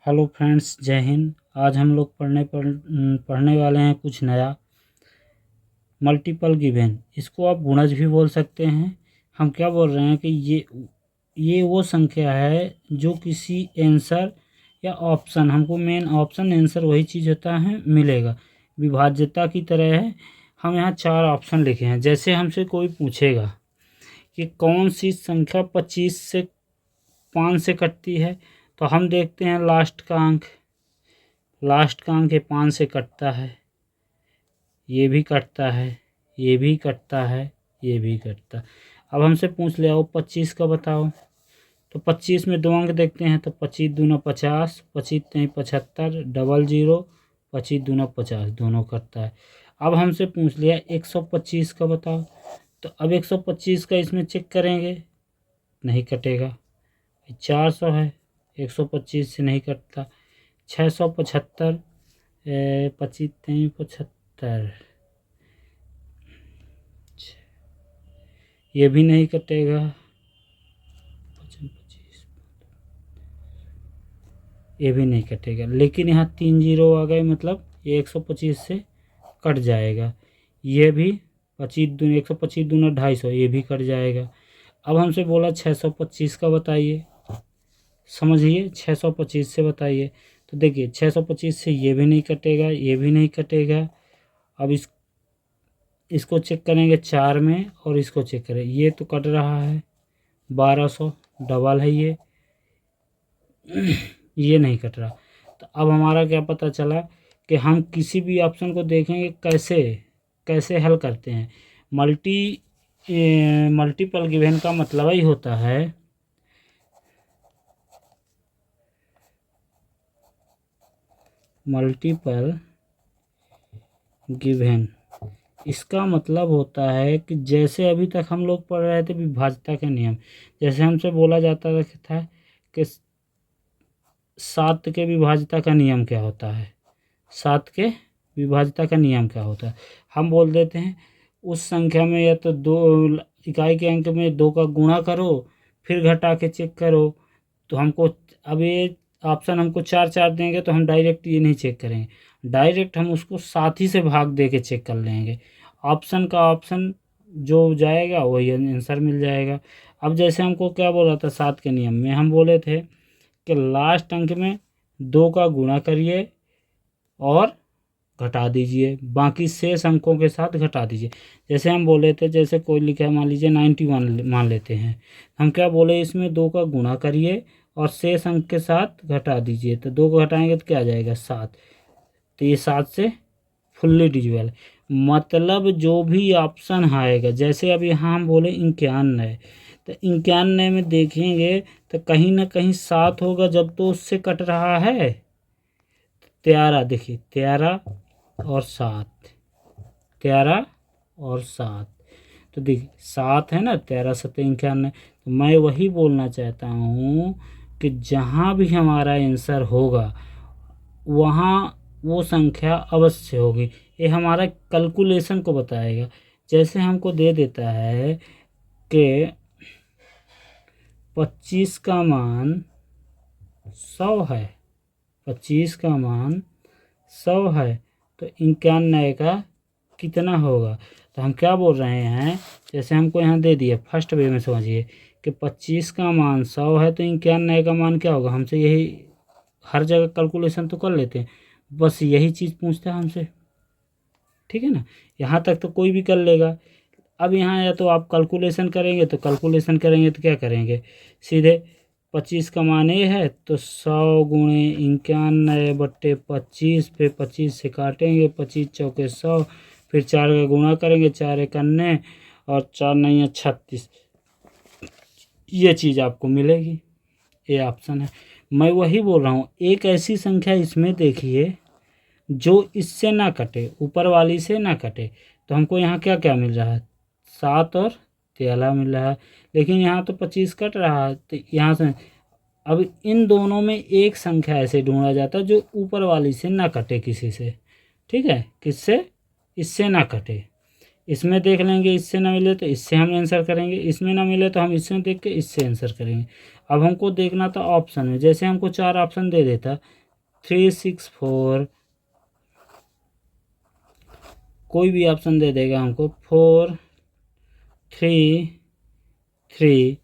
Hello friends, जय हिंद। आज हम लोग पढ़ने वाले हैं कुछ नया। मल्टीपल गिवन, इसको आप गुणज भी बोल सकते हैं। हम क्या बोल रहे हैं कि ये वो संख्या है जो किसी आंसर या ऑप्शन, हमको मेन ऑप्शन आंसर वही चीज़ होता है मिलेगा, विभाज्यता की तरह है। हम यहाँ 4 ऑप्शन लिखे हैं। जैसे हमसे कोई पूछेगा कि कौन सी संख्या 25 से 5 से कटती है, तो हम देखते हैं लास्ट का अंक ये 5 से कटता है, ये भी कटता है, ये भी कटता है, ये भी कटता है। अब हमसे पूछ लिया वो 25 का बताओ, तो 25 में 2 अंक देखते हैं, तो 25 दूना 50, 25 नहीं 75, डबल 0, 25 दूना 50, दोनों कटता है। अब हमसे पूछ लिया 125 का बताओ, तो अब 125 का इसमें चेक करेंगे, नहीं कटेगा। 400 है, 125 से नहीं कटता। 675, 25 नहीं 75, ये भी नहीं कटेगा। 25, ये भी नहीं कटेगा। लेकिन यहाँ 3 जीरो आ गए, मतलब ये 125 से कट जाएगा। ये भी 125 दूना 250, ये भी कट जाएगा। अब हमसे बोला 625 का बताइए, समझिए 625 से बताइए। तो देखिए 625 से ये भी नहीं कटेगा, ये भी नहीं कटेगा। अब इसको चेक करेंगे 4 में, और इसको चेक करें, ये तो कट रहा है 1200, डबल है ये नहीं कट रहा। तो अब हमारा क्या पता चला कि हम किसी भी ऑप्शन को देखेंगे कैसे कैसे हल करते हैं। मल्टीपल गिवन का मतलब ही होता है मल्टीपल गिवन, इसका मतलब होता है कि जैसे अभी तक हम लोग पढ़ रहे थे विभाज्यता के नियम, जैसे हमसे बोला जाता था कि 7 के विभाज्यता का नियम क्या होता है, 7 के विभाज्यता का नियम क्या होता है। हम बोल देते हैं उस संख्या में या तो 2 इकाई के अंक में 2 का गुणा करो, फिर घटा के चेक करो। तो हमको अब ये ऑप्शन हमको 4 4 देंगे, तो हम डायरेक्ट ये नहीं चेक करेंगे, डायरेक्ट हम उसको 7 ही से भाग दे के चेक कर लेंगे। ऑप्शन का ऑप्शन जो जाएगा वही आंसर मिल जाएगा। अब जैसे हमको क्या बोला था 7 के नियम में, हम बोले थे कि लास्ट अंक में 2 का गुणा करिए और घटा दीजिए, बाकी शेष अंकों के साथ घटा दीजिए। जैसे हम बोले थे, जैसे कोई लिखा है मान लीजिए 91 मान लेते हैं, हम क्या बोले इसमें 2 का गुणा करिए और शेष अंक के साथ घटा दीजिए। तो 2 को घटाएंगे तो क्या आ जाएगा 7, तो ये 7 से फुल्ली डिजिबल। मतलब जो भी ऑप्शन आएगा, जैसे अब यहाँ हम बोले 91, तो 91 में देखेंगे तो कहीं ना कहीं 7 होगा, जब तो उससे कट रहा है 13। देखिए 13 और 7, 13 और 7, तो देखिए 7 है ना, 13 7 91। तो मैं वही बोलना चाहता हूँ कि जहाँ भी हमारा आंसर होगा वहाँ वो संख्या अवश्य होगी। ये हमारा कैलकुलेशन को बताएगा। जैसे हमको दे देता है कि 25 का मान 100 है, 25 का मान 100 है, तो 91 का कितना होगा। तो हम क्या बोल रहे हैं, जैसे हमको यहाँ दे दिया, फर्स्ट वे में समझिए कि 25 का मान 100 है, तो 91 का मान क्या होगा। हमसे यही हर जगह कैलकुलेशन तो कर लेते हैं, बस यही चीज़ पूछता है हमसे, ठीक है ना। यहाँ तक तो कोई भी कर लेगा। अब यहाँ या तो आप कैलकुलेशन करेंगे, तो क्या करेंगे, सीधे 25 का मान ये है, तो 100 गुणे 91 बट्टे 25 पे 25 से काटेंगे, 25 चौके 100, फिर 4 का गुणा करेंगे, 4 91 और 4 नहीं 36, ये चीज़ आपको मिलेगी। ये ऑप्शन है। मैं वही बोल रहा हूँ, एक ऐसी संख्या इसमें देखिए जो इससे ना कटे, ऊपर वाली से ना कटे। तो हमको यहाँ क्या क्या मिल रहा है, 7 और 13 मिल रहा है, लेकिन यहाँ तो 25 कट रहा है, तो यहाँ से अब इन दोनों में एक संख्या ऐसे ढूंढा जाता है जो ऊपर वाली से ना कटे किसी से, ठीक है, किससे, इससे ना कटे। इसमें देख लेंगे, इससे ना मिले तो इससे हम आंसर करेंगे, इसमें ना मिले तो हम इसमें देख के इससे आंसर करेंगे। अब हमको देखना था ऑप्शन में, जैसे हमको 4 ऑप्शन दे देता 3 6 4, कोई भी ऑप्शन दे देगा हमको 4 3 3।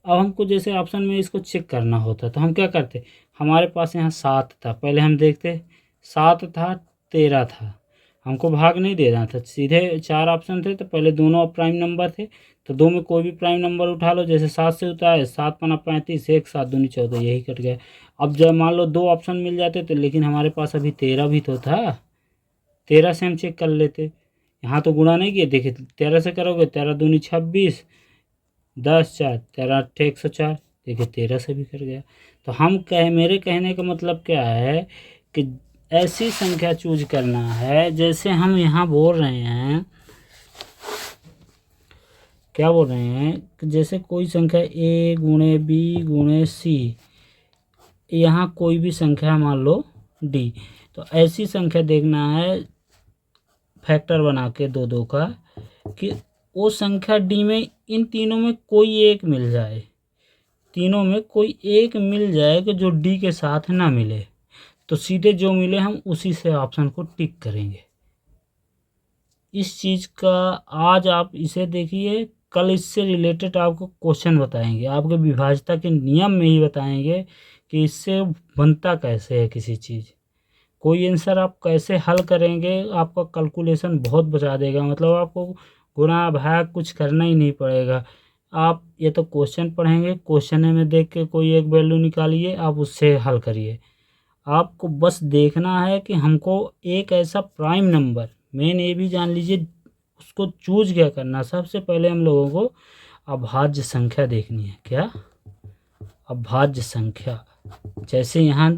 अब हमको जैसे ऑप्शन में इसको चेक करना होता तो हम क्या करते, हमारे पास यहाँ 7 था, पहले हम देखते 7 था 13 था, हमको भाग नहीं देना था, सीधे 4 ऑप्शन थे तो पहले दोनों प्राइम नंबर थे तो दो में कोई भी प्राइम नंबर उठा लो, जैसे 7 से होता है 7 पना 35, 1 7 दूनी 14, यही कट गया। अब जब मान लो 2 ऑप्शन मिल जाते तो, लेकिन हमारे पास अभी 13 भी तो था, 13 से हम चेक कर लेते। यहाँ तो गुणा नहीं किए, देखिए 13 से करोगे 13 दूनी 26, 10 4 13 8 104, देखिए 13 से भी कर गया। तो हम मेरे कहने का मतलब क्या है कि ऐसी संख्या चूज करना है, जैसे हम यहाँ बोल रहे हैं, क्या बोल रहे हैं कि जैसे कोई संख्या ए गुणे बी गुणे सी, यहाँ कोई भी संख्या मान लो डी, तो ऐसी संख्या देखना है फैक्टर बना के दो दो का, कि वो संख्या डी में इन तीनों में कोई एक मिल जाए, तीनों में कोई एक मिल जाए कि जो डी के साथ ना मिले, तो सीधे जो मिले हम उसी से ऑप्शन को टिक करेंगे। इस चीज़ का आज आप इसे देखिए, कल इससे रिलेटेड आपको क्वेश्चन बताएंगे, आपके विभाज्यता के नियम में ही बताएंगे कि इससे बनता कैसे है किसी चीज़, कोई आंसर आप कैसे हल करेंगे, आपका कैलकुलेशन बहुत बचा देगा, मतलब आपको गुणा भाग कुछ करना ही नहीं पड़ेगा। आप ये तो क्वेश्चन पढ़ेंगे, क्वेश्चन में देख के कोई एक वैल्यू निकालिए, आप उससे हल करिए। आपको बस देखना है कि हमको एक ऐसा प्राइम नंबर, मेन ये भी जान लीजिए उसको चूज क्या करना, सबसे पहले हम लोगों को अभाज्य संख्या देखनी है। क्या? अभाज्य संख्या। जैसे यहाँ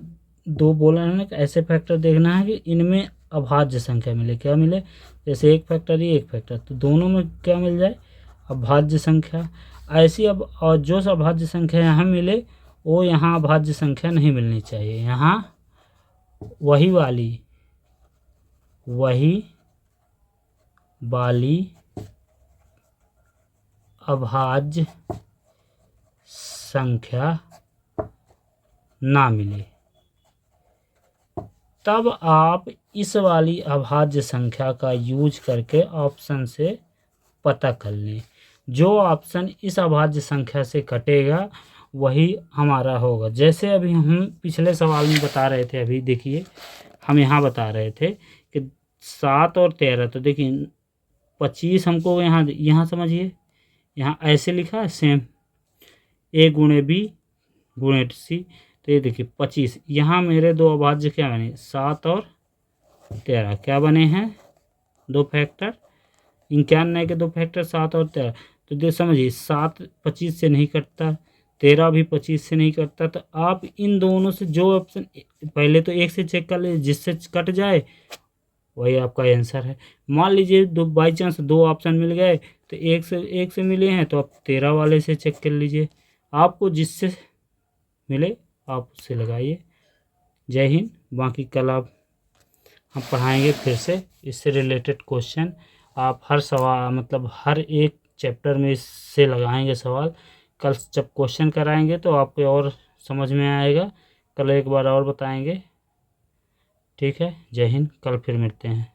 2 बोला है ना, ऐसे फैक्टर देखना है कि इनमें अभाज्य संख्या मिले, क्या मिले, जैसे एक फैक्टर ही एक फैक्टर, तो दोनों में क्या मिल जाए, अभाज्य संख्या। ऐसी अब और जो अभाज्य संख्या यहाँ मिले वो यहाँ अभाज्य संख्या नहीं मिलनी चाहिए, यहाँ वही वाली अभाज्य संख्या ना मिले, तब आप इस वाली अभाज्य संख्या का यूज करके ऑप्शन से पता कर लें। जो ऑप्शन इस अभाज्य संख्या से कटेगा वही हमारा होगा। जैसे अभी हम पिछले सवाल में बता रहे थे, अभी देखिए हम यहाँ बता रहे थे कि 7 और 13, तो देखिए 25 हमको यहाँ समझिए, यहाँ ऐसे लिखा है सेम, ए गुणे बी गुणे सी, तो ये देखिए 25, यहाँ मेरे दो अभाज्य क्या बने, 7 और 13, क्या बने हैं, दो फैक्टर, 91 के दो फैक्टर 7 और 13। तो देख समझिए 7 25 से नहीं कटता, 13 भी 25 से नहीं कटता, तो आप इन दोनों से जो ऑप्शन, पहले तो एक से चेक कर लीजिए, जिससे कट जाए वही आपका आंसर है। मान लीजिए बाई चांस 2 ऑप्शन मिल गए, तो एक से मिले हैं तो आप 13 वाले से चेक कर लीजिए, आपको जिससे मिले आप उससे लगाइए। जय हिंद। बाकी कल आप हम पढ़ाएंगे फिर से इससे रिलेटेड क्वेश्चन, आप हर सवाल मतलब हर एक चैप्टर में इससे लगाएंगे सवाल, कल जब क्वेश्चन कराएंगे तो आपको और समझ में आएगा, कल एक बार और बताएंगे। ठीक है, जय हिंद, कल फिर मिलते हैं।